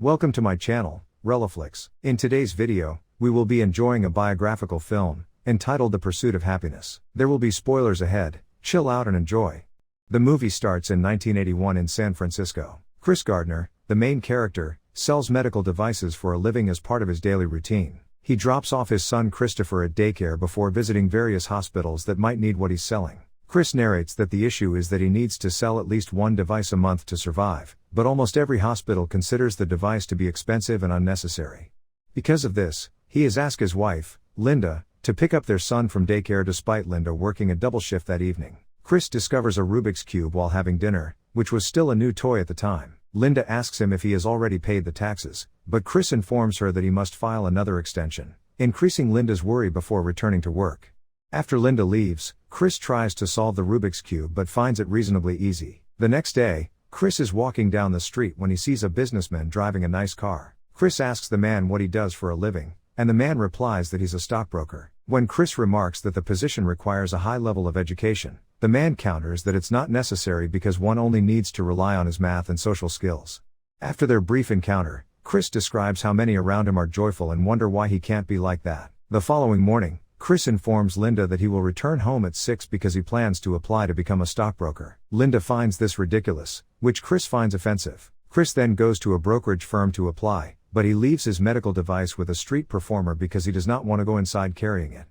Welcome to my channel, Relaflix. In today's video, we will be enjoying a biographical film, entitled The Pursuit of Happiness. There will be spoilers ahead, chill out and enjoy. The movie starts in 1981 in San Francisco. Chris Gardner, the main character, sells medical devices for a living as part of his daily routine. He drops off his son Christopher at daycare before visiting various hospitals that might need what he's selling. Chris narrates that the issue is that he needs to sell at least one device a month to survive, but almost every hospital considers the device to be expensive and unnecessary. Because of this, he has asked his wife, Linda, to pick up their son from daycare despite Linda working a double shift that evening. Chris discovers a Rubik's Cube while having dinner, which was still a new toy at the time. Linda asks him if he has already paid the taxes, but Chris informs her that he must file another extension, increasing Linda's worry before returning to work. After Linda leaves, Chris tries to solve the Rubik's Cube but finds it reasonably easy. The next day, Chris is walking down the street when he sees a businessman driving a nice car. Chris asks the man what he does for a living, and the man replies that he's a stockbroker. When Chris remarks that the position requires a high level of education, the man counters that it's not necessary because one only needs to rely on his math and social skills. After their brief encounter, Chris describes how many around him are joyful and wonder why he can't be like that. The following morning, Chris informs Linda that he will return home at 6 because he plans to apply to become a stockbroker. Linda finds this ridiculous, which Chris finds offensive. Chris then goes to a brokerage firm to apply, but he leaves his medical device with a street performer because he does not want to go inside carrying it.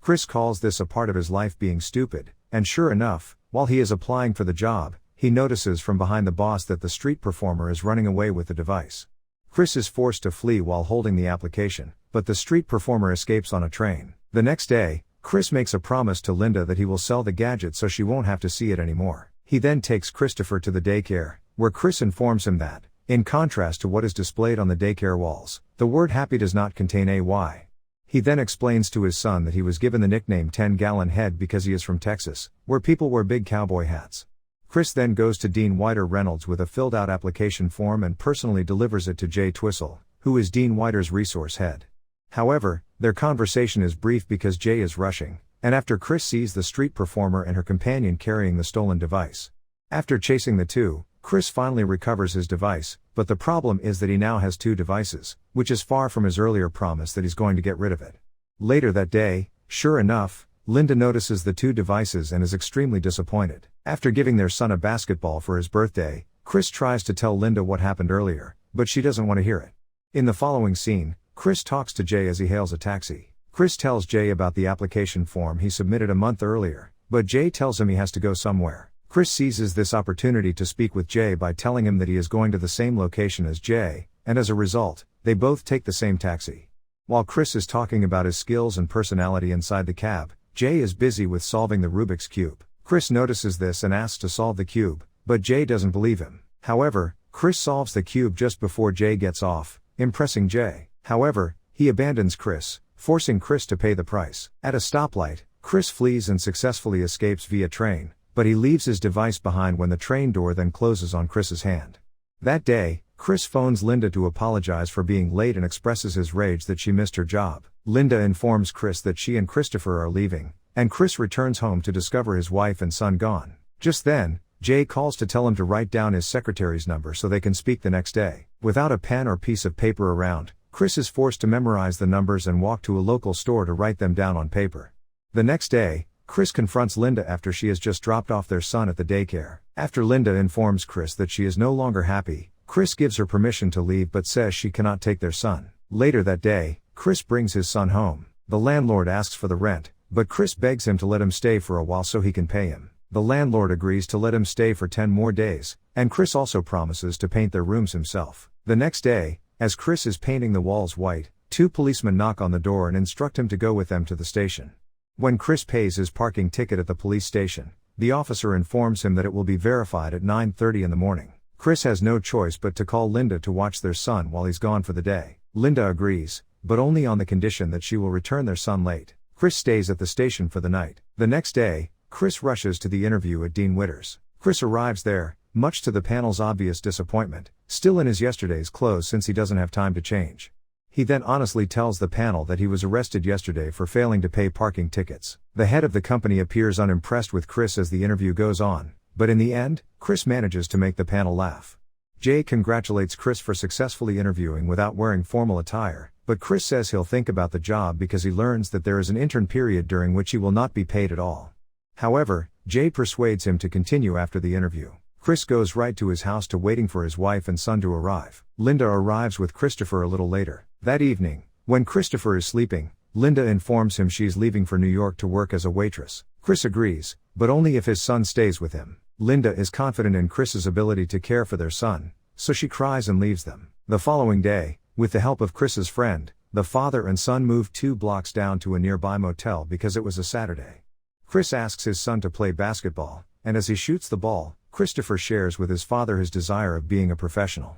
Chris calls this a part of his life being stupid, and sure enough, while he is applying for the job, he notices from behind the boss that the street performer is running away with the device. Chris is forced to flee while holding the application, but the street performer escapes on a train. The next day, Chris makes a promise to Linda that he will sell the gadget so she won't have to see it anymore. He then takes Christopher to the daycare, where Chris informs him that, in contrast to what is displayed on the daycare walls, the word happy does not contain a Y. He then explains to his son that he was given the nickname 10-gallon head because he is from Texas, where people wear big cowboy hats. Chris then goes to Dean Whiter Reynolds with a filled-out application form and personally delivers it to Jay Twistle, who is Dean Whiter's resource head. However, their conversation is brief because Jay is rushing, and after Chris sees the street performer and her companion carrying the stolen device. After chasing the two, Chris finally recovers his device, but the problem is that he now has two devices, which is far from his earlier promise that he's going to get rid of it. Later that day, sure enough, Linda notices the two devices and is extremely disappointed. After giving their son a basketball for his birthday, Chris tries to tell Linda what happened earlier, but she doesn't want to hear it. In the following scene, Chris talks to Jay as he hails a taxi. Chris tells Jay about the application form he submitted a month earlier, but Jay tells him he has to go somewhere. Chris seizes this opportunity to speak with Jay by telling him that he is going to the same location as Jay, and as a result, they both take the same taxi. While Chris is talking about his skills and personality inside the cab, Jay is busy with solving the Rubik's Cube. Chris notices this and asks to solve the cube, but Jay doesn't believe him. However, Chris solves the cube just before Jay gets off, impressing Jay. However, he abandons Chris, forcing Chris to pay the price. At a stoplight, Chris flees and successfully escapes via train, but he leaves his device behind when the train door then closes on Chris's hand. That day, Chris phones Linda to apologize for being late and expresses his rage that she missed her job. Linda informs Chris that she and Christopher are leaving, and Chris returns home to discover his wife and son gone. Just then, Jay calls to tell him to write down his secretary's number so they can speak the next day. Without a pen or piece of paper around, Chris is forced to memorize the numbers and walk to a local store to write them down on paper. The next day, Chris confronts Linda after she has just dropped off their son at the daycare. After Linda informs Chris that she is no longer happy, Chris gives her permission to leave but says she cannot take their son. Later that day, Chris brings his son home. The landlord asks for the rent, but Chris begs him to let him stay for a while so he can pay him. The landlord agrees to let him stay for 10 more days, and Chris also promises to paint their rooms himself. The next day, as Chris is painting the walls white, two policemen knock on the door and instruct him to go with them to the station. When Chris pays his parking ticket at the police station, the officer informs him that it will be verified at 9:30 in the morning. Chris has no choice but to call Linda to watch their son while he's gone for the day. Linda agrees, but only on the condition that she will return their son late. Chris stays at the station for the night. The next day, Chris rushes to the interview at Dean Whiter's. Chris arrives there, much to the panel's obvious disappointment, still in his yesterday's clothes since he doesn't have time to change. He then honestly tells the panel that he was arrested yesterday for failing to pay parking tickets. The head of the company appears unimpressed with Chris as the interview goes on, but in the end, Chris manages to make the panel laugh. Jay congratulates Chris for successfully interviewing without wearing formal attire, but Chris says he'll think about the job because he learns that there is an intern period during which he will not be paid at all. However, Jay persuades him to continue after the interview. Chris goes right to his house to waiting for his wife and son to arrive. Linda arrives with Christopher a little later. That evening, when Christopher is sleeping, Linda informs him she's leaving for New York to work as a waitress. Chris agrees, but only if his son stays with him. Linda is confident in Chris's ability to care for their son, so she cries and leaves them. The following day, with the help of Chris's friend, the father and son move 2 blocks down to a nearby motel because it was a Saturday. Chris asks his son to play basketball, and as he shoots the ball, Christopher shares with his father his desire of being a professional.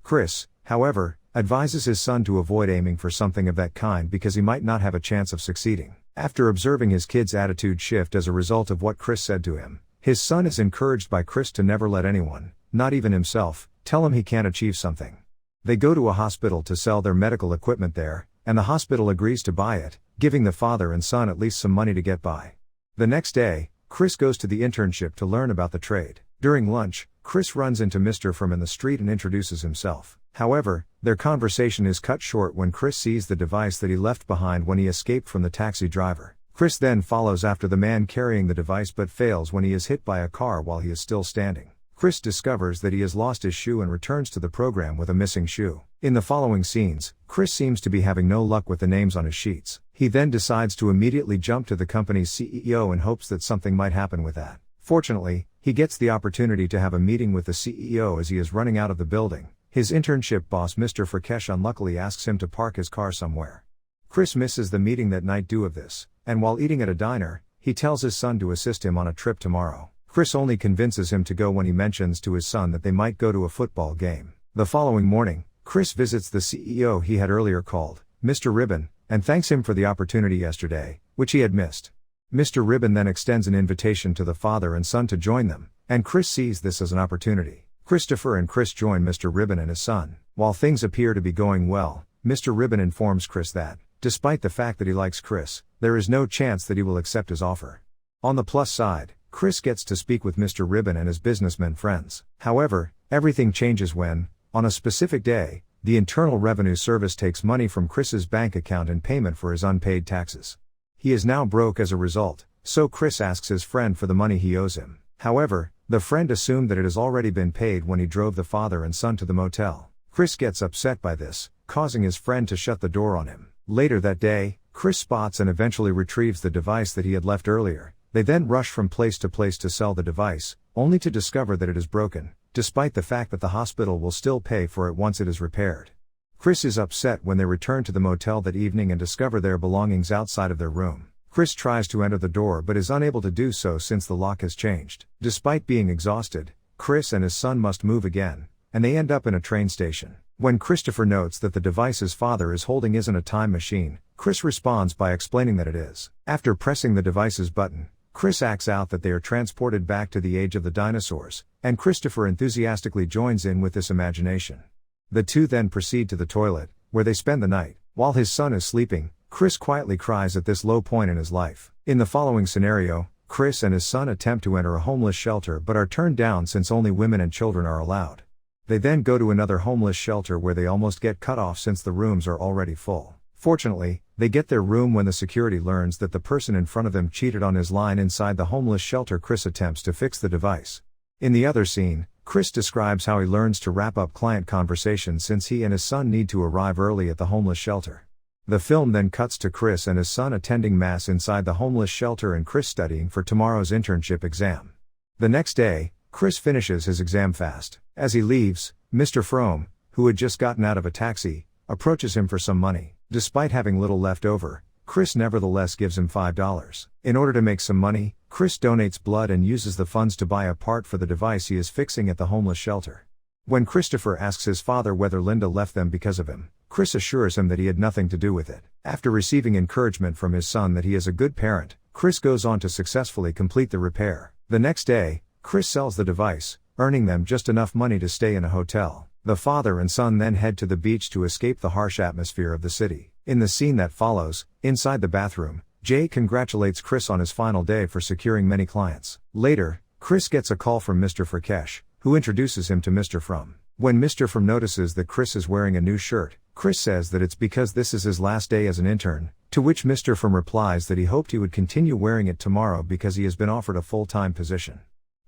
Chris, however, advises his son to avoid aiming for something of that kind because he might not have a chance of succeeding. After observing his kid's attitude shift as a result of what Chris said to him, his son is encouraged by Chris to never let anyone, not even himself, tell him he can't achieve something. They go to a hospital to sell their medical equipment there, and the hospital agrees to buy it, giving the father and son at least some money to get by. The next day, Chris goes to the internship to learn about the trade. During lunch, Chris runs into Mr. From in the street and introduces himself. However, their conversation is cut short when Chris sees the device that he left behind when he escaped from the taxi driver. Chris then follows after the man carrying the device but fails when he is hit by a car while he is still standing. Chris discovers that he has lost his shoe and returns to the program with a missing shoe. In the following scenes, Chris seems to be having no luck with the names on his sheets. He then decides to immediately jump to the company's CEO in hopes that something might happen with that. Fortunately, he gets the opportunity to have a meeting with the CEO as he is running out of the building. His internship boss Mr. Frekesh unluckily asks him to park his car somewhere. Chris misses the meeting that night due of this, and while eating at a diner, he tells his son to assist him on a trip tomorrow. Chris only convinces him to go when he mentions to his son that they might go to a football game. The following morning, Chris visits the CEO he had earlier called, Mr. Ribbon, and thanks him for the opportunity yesterday, which he had missed. Mr. Ribbon then extends an invitation to the father and son to join them, and Chris sees this as an opportunity. Christopher and Chris join Mr. Ribbon and his son. While things appear to be going well, Mr. Ribbon informs Chris that, despite the fact that he likes Chris, there is no chance that he will accept his offer. On the plus side, Chris gets to speak with Mr. Ribbon and his businessmen friends. However, everything changes when, on a specific day, the Internal Revenue Service takes money from Chris's bank account in payment for his unpaid taxes. He is now broke as a result, so Chris asks his friend for the money he owes him. However, the friend assumed that it has already been paid when he drove the father and son to the motel. Chris gets upset by this, causing his friend to shut the door on him. Later that day, Chris spots and eventually retrieves the device that he had left earlier. They then rush from place to sell the device, only to discover that it is broken, despite the fact that the hospital will still pay for it once it is repaired. Chris is upset when they return to the motel that evening and discover their belongings outside of their room. Chris tries to enter the door but is unable to do so since the lock has changed. Despite being exhausted, Chris and his son must move again, and they end up in a train station. When Christopher notes that the device his father is holding isn't a time machine, Chris responds by explaining that it is. After pressing the device's button, Chris acts out that they are transported back to the age of the dinosaurs, and Christopher enthusiastically joins in with this imagination. The two then proceed to the toilet, where they spend the night. While his son is sleeping, Chris quietly cries at this low point in his life. In the following scenario, Chris and his son attempt to enter a homeless shelter but are turned down since only women and children are allowed. They then go to another homeless shelter where they almost get cut off since the rooms are already full. Fortunately, they get their room when the security learns that the person in front of them cheated on his line inside the homeless shelter. Chris attempts to fix the device. In the other scene, Chris describes how he learns to wrap up client conversations since he and his son need to arrive early at the homeless shelter. The film then cuts to Chris and his son attending mass inside the homeless shelter and Chris studying for tomorrow's internship exam. The next day, Chris finishes his exam fast. As he leaves, Mr. Frome, who had just gotten out of a taxi, approaches him for some money. Despite having little left over, Chris nevertheless gives him $5. In order to make some money, Chris donates blood and uses the funds to buy a part for the device he is fixing at the homeless shelter. When Christopher asks his father whether Linda left them because of him, Chris assures him that he had nothing to do with it. After receiving encouragement from his son that he is a good parent, Chris goes on to successfully complete the repair. The next day, Chris sells the device, earning them just enough money to stay in a hotel. The father and son then head to the beach to escape the harsh atmosphere of the city. In the scene that follows, inside the bathroom, Jay congratulates Chris on his final day for securing many clients. Later, Chris gets a call from Mr. Frekesh, who introduces him to Mr. From. When Mr. From notices that Chris is wearing a new shirt, Chris says that it's because this is his last day as an intern, to which Mr. From replies that he hoped he would continue wearing it tomorrow because he has been offered a full-time position.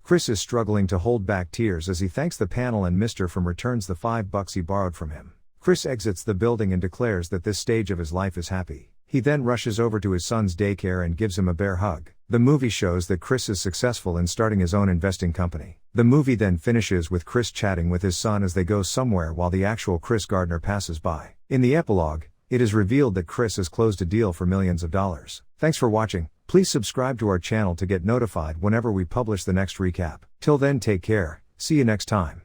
Chris is struggling to hold back tears as he thanks the panel and Mr. From returns the $5 he borrowed from him. Chris exits the building and declares that this stage of his life is happy. He then rushes over to his son's daycare and gives him a bear hug. The movie shows that Chris is successful in starting his own investing company. The movie then finishes with Chris chatting with his son as they go somewhere while the actual Chris Gardner passes by. In the epilogue, it is revealed that Chris has closed a deal for millions of dollars. Thanks for watching. Please subscribe to our channel to get notified whenever we publish the next recap. Till then, take care. See you next time.